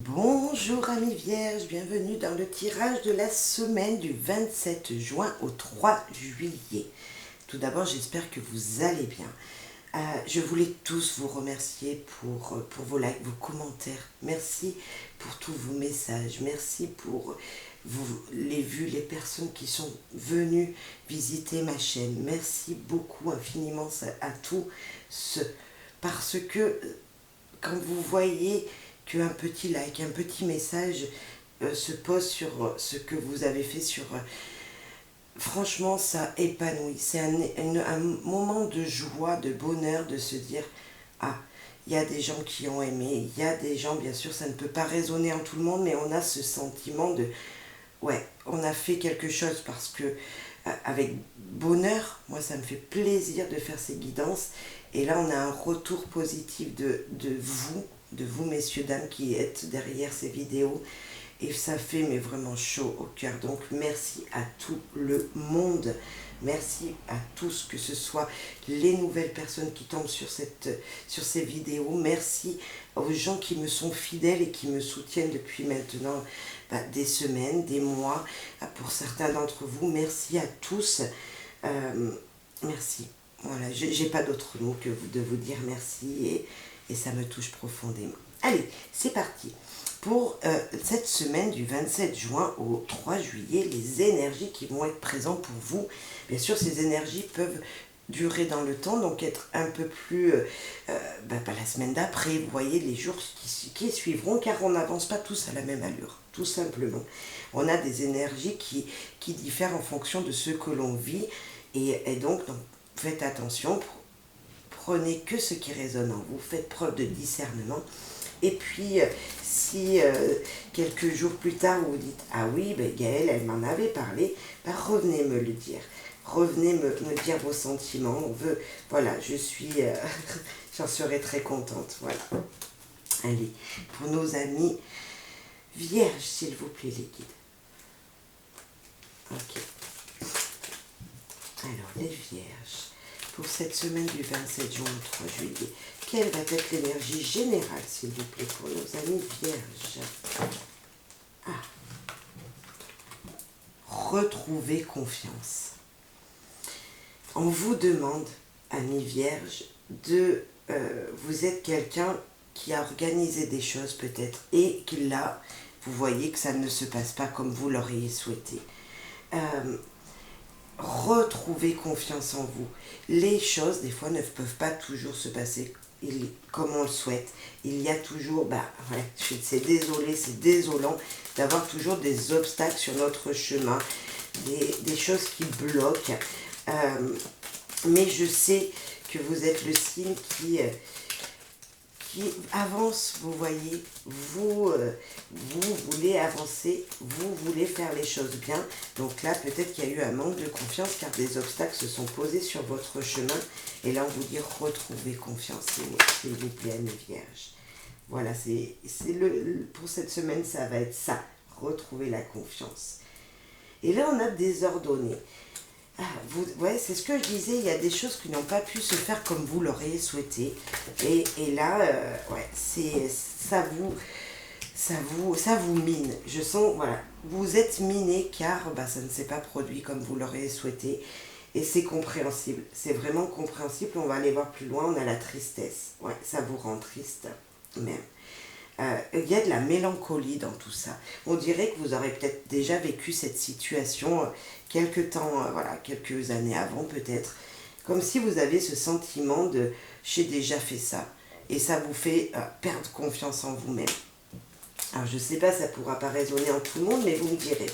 Bonjour amis vierges, bienvenue dans le tirage de la semaine du 27 juin au 3 juillet. Tout d'abord, j'espère que vous allez bien. Je voulais tous vous remercier pour vos likes, vos commentaires. Merci pour tous vos messages. Merci pour les vues, les personnes qui sont venues visiter ma chaîne. Merci beaucoup infiniment à tous parce que quand vous voyez qu'un petit like, un petit message se pose sur ce que vous avez fait franchement, ça épanouit. C'est un moment de joie, de bonheur, de se dire, ah, il y a des gens qui ont aimé, il y a des gens, bien sûr, ça ne peut pas résonner en tout le monde, mais on a ce sentiment de, ouais, on a fait quelque chose parce que, avec bonheur, moi, ça me fait plaisir de faire ces guidances. Et là, on a un retour positif de vous, messieurs, dames, qui êtes derrière ces vidéos. Et ça fait mais vraiment chaud au cœur. Donc merci à tout le monde. Merci à tous, que ce soit les nouvelles personnes qui tombent sur ces vidéos. Merci aux gens qui me sont fidèles et qui me soutiennent depuis maintenant des semaines, des mois. Pour certains d'entre vous, merci à tous. Merci. Voilà, j'ai pas d'autre mot que de vous dire merci et ça me touche profondément. Allez, c'est parti. Pour cette semaine du 27 juin au 3 juillet, les énergies qui vont être présentes pour vous. Bien sûr, ces énergies peuvent durer dans le temps, donc être un peu plus pas la semaine d'après, vous voyez, les jours qui suivront, car on n'avance pas tous à la même allure, tout simplement. On a des énergies qui diffèrent en fonction de ce que l'on vit, et donc faites attention, prenez que ce qui résonne en vous, faites preuve de discernement. Et puis, si quelques jours plus tard, vous dites « Ah oui, Gaëlle, elle m'en avait parlé », revenez me le dire. Revenez me dire vos sentiments. Voilà, je suis... j'en serai très contente. Voilà. Allez, pour nos amis vierges, s'il vous plaît, les guides. Ok. Alors, les vierges, pour cette semaine du 27 juin au 3 juillet, quelle va être l'énergie générale, s'il vous plaît, pour nos amis vierges? Retrouvez confiance. On vous demande, amis vierges, vous êtes quelqu'un qui a organisé des choses peut-être et qui là, vous voyez que ça ne se passe pas comme vous l'auriez souhaité. Retrouvez confiance en vous. Les choses, des fois, ne peuvent pas toujours se passer comme on le souhaite. Il y a toujours, c'est désolé, c'est désolant d'avoir toujours des obstacles sur notre chemin, des choses qui bloquent. Mais je sais que vous êtes le signe qui avance, vous voyez, vous voulez avancer, vous voulez faire les choses bien. Donc là, peut-être qu'il y a eu un manque de confiance car des obstacles se sont posés sur votre chemin. Et là, on vous dit retrouvez confiance, s'il vous plaît, amis vierges. Voilà, pour cette semaine, ça va être ça, retrouver la confiance. Et là, on a désordonné. Ouais, c'est ce que je disais, il y a des choses qui n'ont pas pu se faire comme vous l'auriez souhaité. Et là, ça vous mine. Je sens, voilà, vous êtes miné car ça ne s'est pas produit comme vous l'auriez souhaité. Et c'est compréhensible, c'est vraiment compréhensible. On va aller voir plus loin, on a la tristesse. Ouais, ça vous rend triste même. Il y a de la mélancolie dans tout ça. On dirait que vous aurez peut-être déjà vécu cette situation quelques années avant peut-être. Comme si vous avez ce sentiment de « j'ai déjà fait ça ». Et ça vous fait perdre confiance en vous-même. Alors je ne sais pas, ça ne pourra pas résonner en tout le monde, mais vous me direz.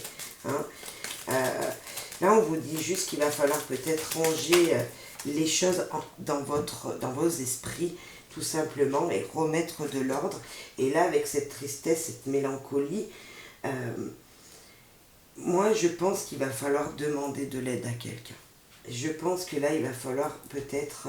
Là on vous dit juste qu'il va falloir peut-être ranger les choses dans vos esprits, tout simplement, et remettre de l'ordre. Et là, avec cette tristesse, cette mélancolie, moi, je pense qu'il va falloir demander de l'aide à quelqu'un. Je pense que là, il va falloir peut-être,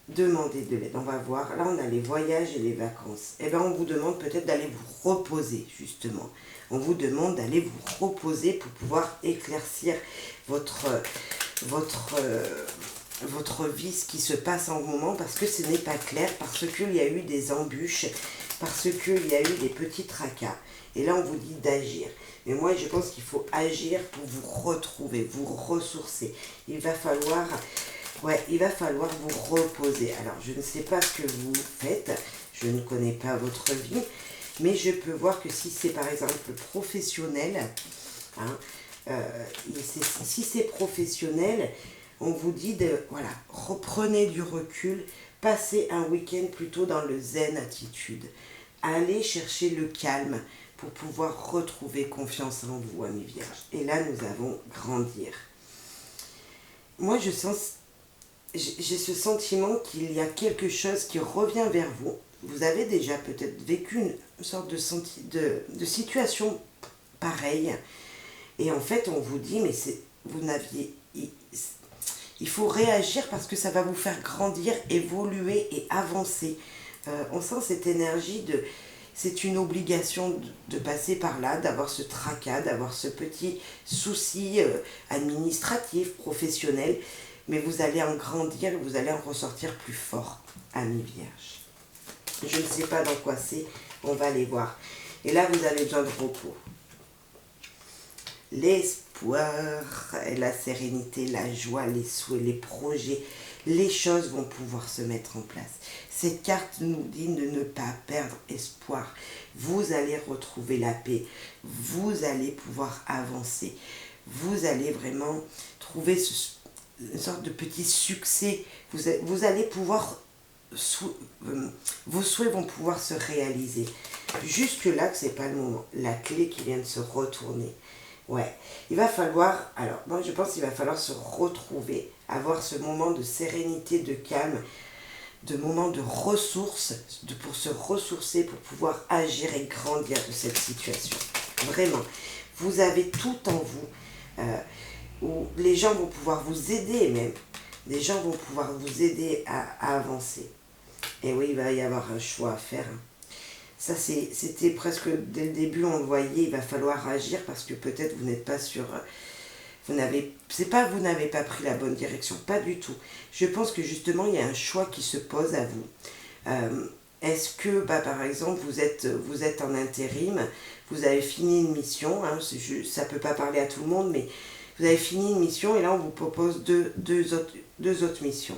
demander de l'aide. On va voir. Là, on a les voyages et les vacances. Eh bien, on vous demande peut-être d'aller vous reposer, justement. On vous demande d'aller vous reposer pour pouvoir éclaircir votre vie, ce qui se passe en ce moment, parce que ce n'est pas clair, parce qu'il y a eu des embûches, parce qu'il y a eu des petits tracas. Et là, on vous dit d'agir. Mais moi, je pense qu'il faut agir pour vous retrouver, vous ressourcer. Il va falloir vous reposer. Alors, je ne sais pas ce que vous faites, je ne connais pas votre vie, mais je peux voir que si c'est par exemple professionnel, hein, si c'est professionnel, on vous dit de, voilà, reprenez du recul, passez un week-end plutôt dans le zen attitude. Allez chercher le calme pour pouvoir retrouver confiance en vous, amis vierges. Et là, nous allons grandir. Moi, j'ai ce sentiment qu'il y a quelque chose qui revient vers vous. Vous avez déjà peut-être vécu une sorte de situation pareille. Et en fait, on vous dit, mais il faut réagir parce que ça va vous faire grandir, évoluer et avancer. On sent cette énergie c'est une obligation de passer par là, d'avoir ce tracas, d'avoir ce petit souci administratif, professionnel, mais vous allez en grandir, vous allez en ressortir plus fort, amis vierges. Je ne sais pas dans quoi c'est, on va aller voir. Et là, vous avez besoin de repos. L'espoir, la sérénité, la joie, les souhaits, les projets, les choses vont pouvoir se mettre en place. Cette carte nous dit de ne pas perdre espoir. Vous allez retrouver la paix. Vous allez pouvoir avancer. Vous allez vraiment trouver une sorte de petit succès. Vous allez pouvoir... vos souhaits vont pouvoir se réaliser. Jusque là, que c'est pas le moment. La clé qui vient de se retourner. Ouais, il va falloir, alors moi je pense qu'il va falloir se retrouver, avoir ce moment de sérénité, de calme, de moment de ressources, pour se ressourcer, pour pouvoir agir et grandir de cette situation. Vraiment, vous avez tout en vous, où les gens vont pouvoir vous aider même, les gens vont pouvoir vous aider à avancer. Et oui, il va y avoir un choix à faire. Ça, c'était presque dès le début, on le voyait, il va falloir agir parce que peut-être vous n'êtes pas sur... c'est pas vous n'avez pas pris la bonne direction, pas du tout. Je pense que justement, il y a un choix qui se pose à vous. Est-ce que, par exemple, vous êtes en intérim, vous avez fini une mission, hein, ça ne peut pas parler à tout le monde, mais vous avez fini une mission et là, on vous propose deux autres missions.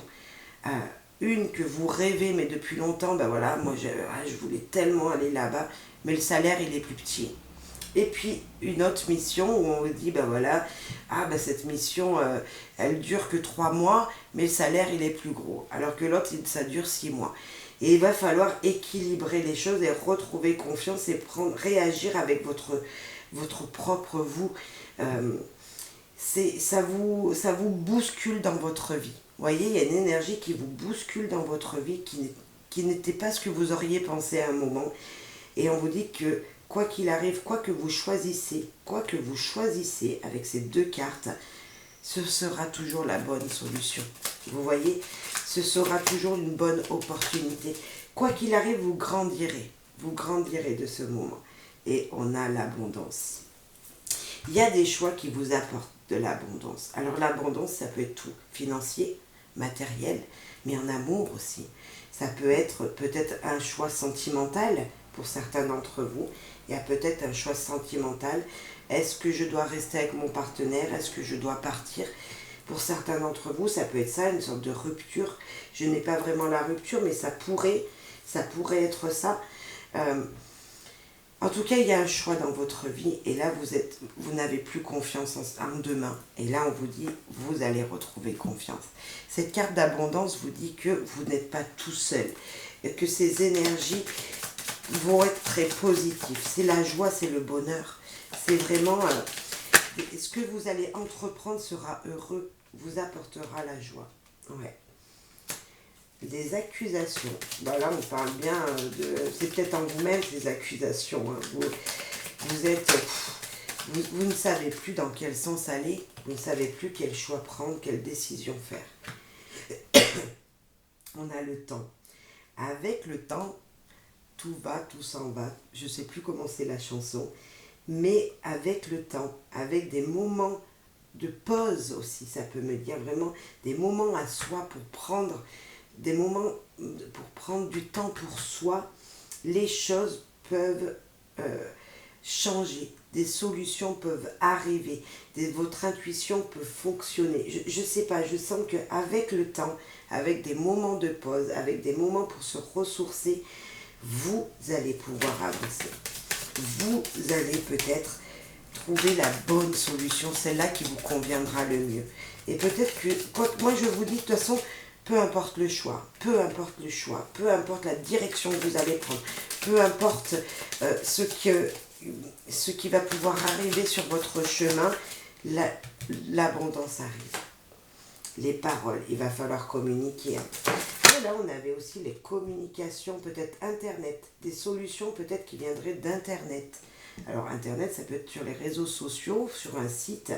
Une que vous rêvez, mais depuis longtemps, voilà, moi je voulais tellement aller là-bas, mais le salaire il est plus petit. Et puis une autre mission où on vous dit, voilà, cette mission, elle dure que 3 mois, mais le salaire il est plus gros. Alors que l'autre, ça dure 6 mois. Et il va falloir équilibrer les choses et retrouver confiance et réagir avec votre propre vous. Ça vous bouscule dans votre vie. Vous voyez, il y a une énergie qui vous bouscule dans votre vie, qui n'était pas ce que vous auriez pensé à un moment. Et on vous dit que quoi qu'il arrive, quoi que vous choisissez avec ces deux cartes, ce sera toujours la bonne solution. Vous voyez, ce sera toujours une bonne opportunité. Quoi qu'il arrive, vous grandirez de ce moment. Et on a l'abondance. Il y a des choix qui vous apportent de l'abondance. Alors l'abondance, ça peut être tout, financier, matériel, mais en amour aussi. Ça peut être peut-être un choix sentimental pour certains d'entre vous. Il y a peut-être un choix sentimental. Est-ce que je dois rester avec mon partenaire? Est-ce que je dois partir? Pour certains d'entre vous, ça peut être ça, une sorte de rupture. Je n'ai pas vraiment la rupture, mais ça pourrait être ça. En tout cas, il y a un choix dans votre vie et là, vous n'avez plus confiance en demain. Et là, on vous dit, vous allez retrouver confiance. Cette carte d'abondance vous dit que vous n'êtes pas tout seul et que ces énergies vont être très positives. C'est la joie, c'est le bonheur. C'est vraiment... ce que vous allez entreprendre sera heureux, vous apportera la joie. Ouais. Des accusations. Là, on parle bien de... C'est peut-être en vous-même, ces accusations. Hein. Vous ne savez plus dans quel sens aller. Vous ne savez plus quel choix prendre, quelle décision faire. On a le temps. Avec le temps, tout va, tout s'en va. Je ne sais plus comment c'est la chanson. Mais avec le temps, avec des moments de pause aussi, ça peut me dire vraiment des moments à soi pour prendre... des moments pour prendre du temps pour soi, les choses peuvent changer, des solutions peuvent arriver, votre intuition peut fonctionner. Je ne sais pas, je sens qu'avec le temps, avec des moments de pause, avec des moments pour se ressourcer, vous allez pouvoir avancer. Vous allez peut-être trouver la bonne solution, celle-là qui vous conviendra le mieux. Et peut-être que, moi je vous dis de toute façon, peu importe le choix, peu importe le choix, peu importe la direction que vous allez prendre, peu importe ce qui va pouvoir arriver sur votre chemin, l'abondance arrive. Les paroles, il va falloir communiquer. Et là, on avait aussi les communications, peut-être Internet, des solutions peut-être qui viendraient d'Internet. Alors, Internet, ça peut être sur les réseaux sociaux, sur un site,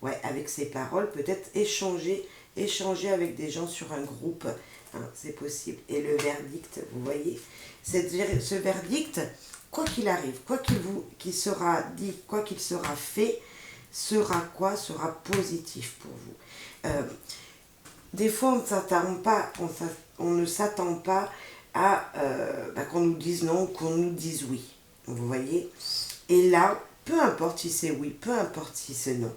ouais, avec ces paroles, peut-être échanger avec des gens sur un groupe, hein, c'est possible. Et le verdict, vous voyez, ce verdict, quoi qu'il arrive, quoi qu'il sera dit, quoi qu'il sera fait, sera quoi? Sera positif pour vous. Des fois, on ne s'attend pas à qu'on nous dise non, qu'on nous dise oui. Vous voyez? Et là, peu importe si c'est oui, peu importe si c'est non.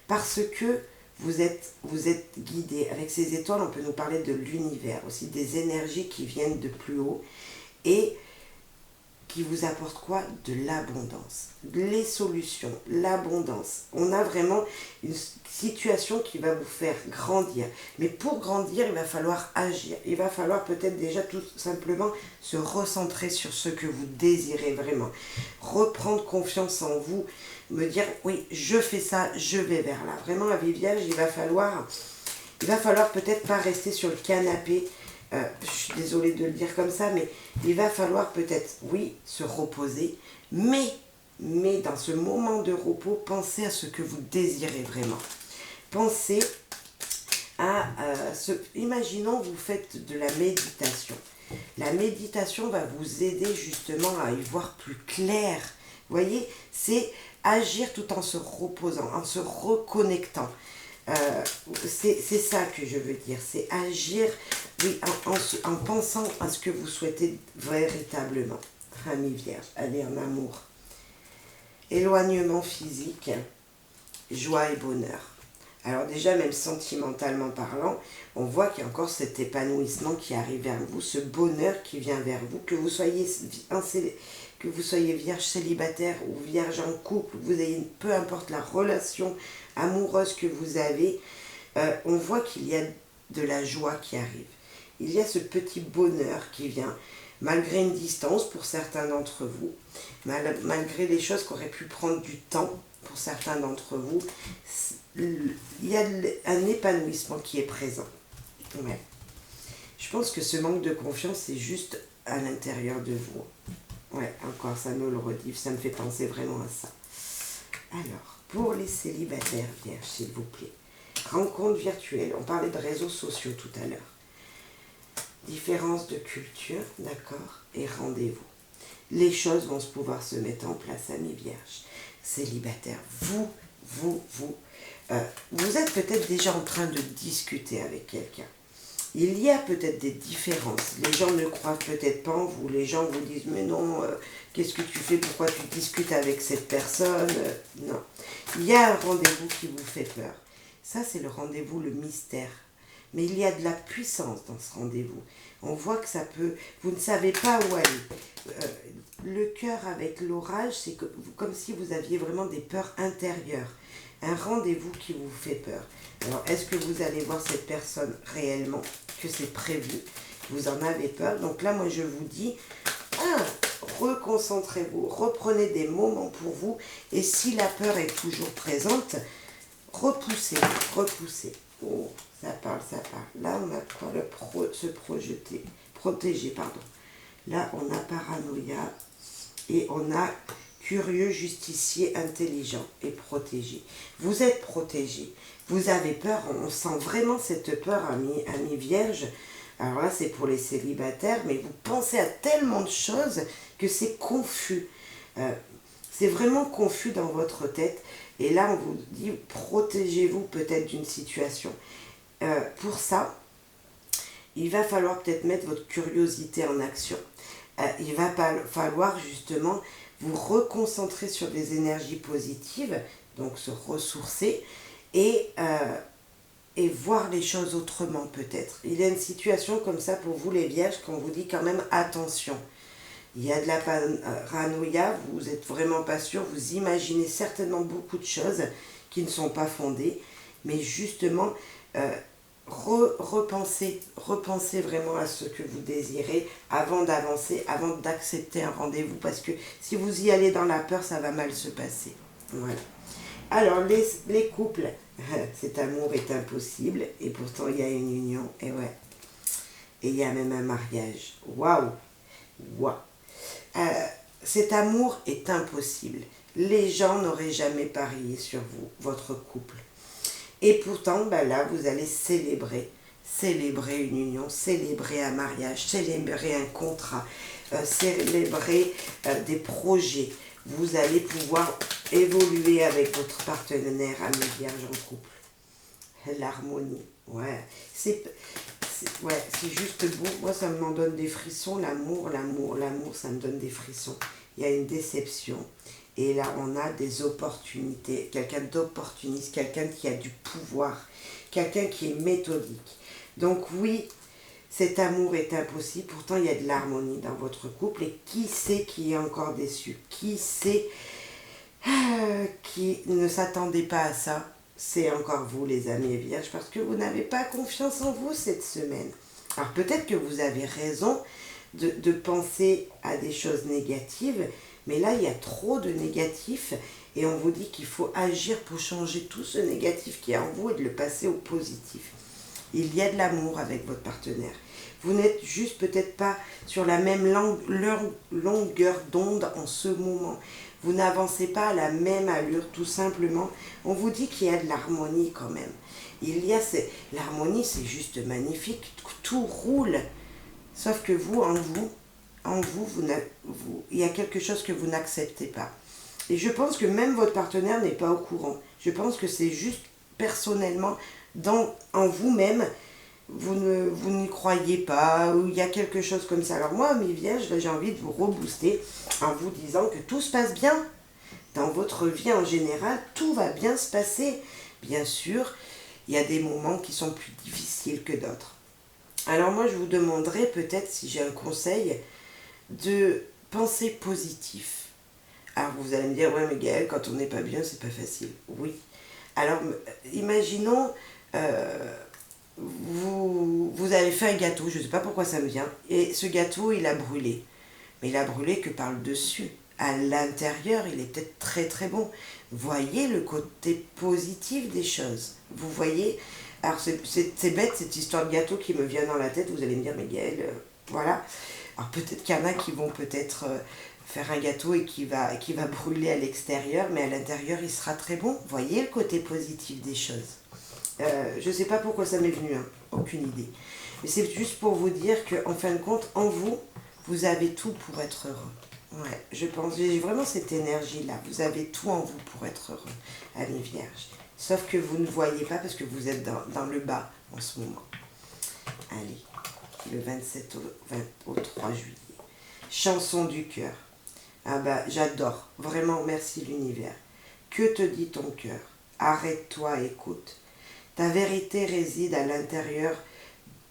Parce que vous êtes guidé. Avec ces étoiles, on peut nous parler de l'univers, aussi des énergies qui viennent de plus haut et qui vous apportent quoi? De l'abondance. Les solutions, l'abondance. On a vraiment une situation qui va vous faire grandir. Mais pour grandir, il va falloir agir. Il va falloir peut-être déjà tout simplement se recentrer sur ce que vous désirez vraiment. Reprendre confiance en vous. Me dire, oui, je fais ça, je vais vers là. Vraiment, à Vierge, il va falloir peut-être pas rester sur le canapé. Je suis désolée de le dire comme ça, mais il va falloir peut-être, oui, se reposer, mais dans ce moment de repos, pensez à ce que vous désirez vraiment. Pensez à imaginons vous faites de la méditation. La méditation va vous aider justement à y voir plus clair. Vous voyez, c'est agir tout en se reposant, en se reconnectant. C'est ça que je veux dire, c'est agir, oui, en pensant à ce que vous souhaitez véritablement. Ami Vierge, aller en amour. Éloignement physique, joie et bonheur. Alors déjà, même sentimentalement parlant, on voit qu'il y a encore cet épanouissement qui arrive vers vous, ce bonheur qui vient vers vous, que vous soyez vierge célibataire ou vierge en couple, peu importe la relation amoureuse que vous avez, on voit qu'il y a de la joie qui arrive. Il y a ce petit bonheur qui vient, malgré une distance pour certains d'entre vous, malgré les choses qui auraient pu prendre du temps pour certains d'entre vous, il y a un épanouissement qui est présent. Ouais. Je pense que ce manque de confiance, c'est juste à l'intérieur de vous. Ouais, encore, ça me le redit, ça me fait penser vraiment à ça. Alors, pour les célibataires vierges, s'il vous plaît, rencontre virtuelle, on parlait de réseaux sociaux tout à l'heure. Différence de culture, d'accord, et rendez-vous. Les choses vont pouvoir se mettre en place, amis vierges. Célibataires, vous êtes peut-être déjà en train de discuter avec quelqu'un. Il y a peut-être des différences. Les gens ne croient peut-être pas en vous. Les gens vous disent, mais non, qu'est-ce que tu fais? Pourquoi tu discutes avec cette personne? Non. Il y a un rendez-vous qui vous fait peur. Ça, c'est le rendez-vous, le mystère. Mais il y a de la puissance dans ce rendez-vous. On voit que ça peut... Vous ne savez pas où aller. Le cœur avec l'orage, c'est comme si vous aviez vraiment des peurs intérieures. Un rendez-vous qui vous fait peur. Alors, est-ce que vous allez voir cette personne réellement, que c'est prévu? Vous en avez peur. Donc là, moi, je vous dis, reconcentrez-vous, reprenez des moments pour vous. Et si la peur est toujours présente, repoussez. Oh, ça parle. Là, on a quoi? Se protéger, pardon. Là, on a paranoïa et on a curieux, justicier, intelligent et protégé. Vous êtes protégé. Vous avez peur, on sent vraiment cette peur, amis vierges. Alors là, c'est pour les célibataires, mais vous pensez à tellement de choses que c'est confus. C'est vraiment confus dans votre tête. Et là, on vous dit, protégez-vous peut-être d'une situation. Pour ça, il va falloir peut-être mettre votre curiosité en action. il va falloir justement vous reconcentrer sur des énergies positives, donc se ressourcer et voir les choses autrement peut-être. Il y a une situation comme ça pour vous les vierges qu'on vous dit quand même attention. Il y a de la paranoïa, vous n'êtes vraiment pas sûr, vous imaginez certainement beaucoup de choses qui ne sont pas fondées, mais justement, repensez vraiment à ce que vous désirez avant d'avancer, avant d'accepter un rendez-vous, parce que si vous y allez dans la peur, ça va mal se passer. Voilà. Alors, les couples, cet amour est impossible, et pourtant il y a une union, et ouais. Et il y a même un mariage. Waouh! Waouh! Cet amour est impossible. Les gens n'auraient jamais parié sur vous, votre couple. Et pourtant, ben là, vous allez célébrer une union, célébrer un mariage, célébrer un contrat, célébrer des projets. Vous allez pouvoir évoluer avec votre partenaire, ami vierge en couple. L'harmonie, ouais. Ouais, c'est juste beau. Moi, ça m'en donne des frissons. L'amour, ça me donne des frissons. Il y a une déception. Et là, on a des opportunités. Quelqu'un d'opportuniste, quelqu'un qui a du pouvoir, quelqu'un qui est méthodique. Donc oui, cet amour est impossible. Pourtant, il y a de l'harmonie dans votre couple. Et qui sait qui est encore déçu? Qui sait qui ne s'attendait pas à ça? C'est encore vous, les amis vierges, parce que vous n'avez pas confiance en vous cette semaine. Alors peut-être que vous avez raison de penser à des choses négatives, mais là, il y a trop de négatifs et on vous dit qu'il faut agir pour changer tout ce négatif qui est en vous et de le passer au positif. Il y a de l'amour avec votre partenaire. Vous n'êtes juste peut-être pas sur la même longueur d'onde en ce moment. Vous n'avancez pas à la même allure, tout simplement. On vous dit qu'il y a de l'harmonie quand même. L'harmonie, c'est juste magnifique. Tout roule. Sauf que vous, il y a quelque chose que vous n'acceptez pas. Et je pense que même votre partenaire n'est pas au courant. Je pense que c'est juste personnellement, en vous-même, vous n'y croyez pas, ou il y a quelque chose comme ça. Alors moi, mes vierges, j'ai envie de vous rebooster en vous disant que tout se passe bien. Dans votre vie en général, tout va bien se passer. Bien sûr, il y a des moments qui sont plus difficiles que d'autres. Alors moi, je vous demanderais peut-être, si j'ai un conseil, de penser positif. Alors vous allez me dire, ouais mais Gaëlle, quand on n'est pas bien, c'est pas facile. Oui. Alors imaginons, vous avez fait un gâteau, je ne sais pas pourquoi ça me vient, et ce gâteau, il a brûlé. Mais il a brûlé que par le dessus. À l'intérieur, il est peut-être très très bon. Voyez le côté positif des choses. Vous voyez, alors c'est bête cette histoire de gâteau qui me vient dans la tête, vous allez me dire, mais Gaëlle, voilà. Alors peut-être qu'il y en a qui vont peut-être faire un gâteau et qui va brûler à l'extérieur, mais à l'intérieur, il sera très bon. Voyez le côté positif des choses. Je ne sais pas pourquoi ça m'est venu, hein, aucune idée. Mais c'est juste pour vous dire qu'en fin de compte, en vous, vous avez tout pour être heureux. Ouais, je pense, j'ai vraiment cette énergie-là. Vous avez tout en vous pour être heureux, amis vierges. Sauf que vous ne voyez pas parce que vous êtes dans le bas en ce moment. Allez, le 27 au 3 juillet. Chanson du cœur. Ah bah, j'adore. Vraiment, merci l'univers. Que te dit ton cœur? Arrête-toi, écoute. Ta vérité réside à l'intérieur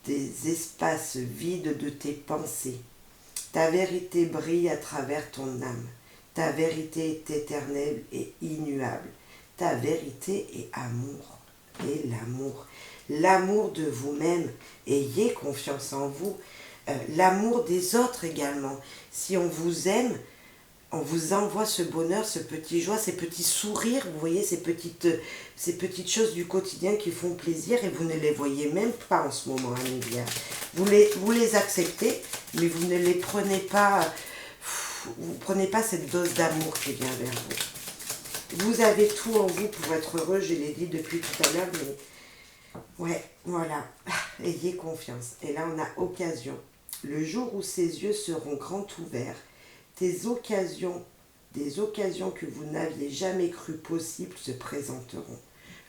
des espaces vides de tes pensées. Ta vérité brille à travers ton âme. Ta vérité est éternelle et immuable. Ta vérité est amour. Et l'amour de vous-même. Ayez confiance en vous. L'amour des autres également. Si on vous aime, on vous envoie ce bonheur, ce petit joie, ces petits sourires, vous voyez, ces petites choses du quotidien qui font plaisir et vous ne les voyez même pas en ce moment, amis vierges. Vous les acceptez, mais vous ne les prenez pas, vous prenez pas cette dose d'amour qui vient vers vous. Vous avez tout en vous pour être heureux, je l'ai dit depuis tout à l'heure, mais ouais, voilà, ayez confiance. Et là, on a occasion. Le jour où ses yeux seront grands ouverts, des occasions que vous n'aviez jamais cru possibles se présenteront.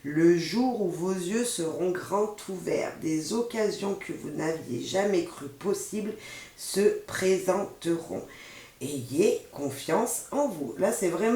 Le jour où vos yeux seront grands ouverts, des occasions que vous n'aviez jamais cru possibles se présenteront. Ayez confiance en vous. Là, c'est vraiment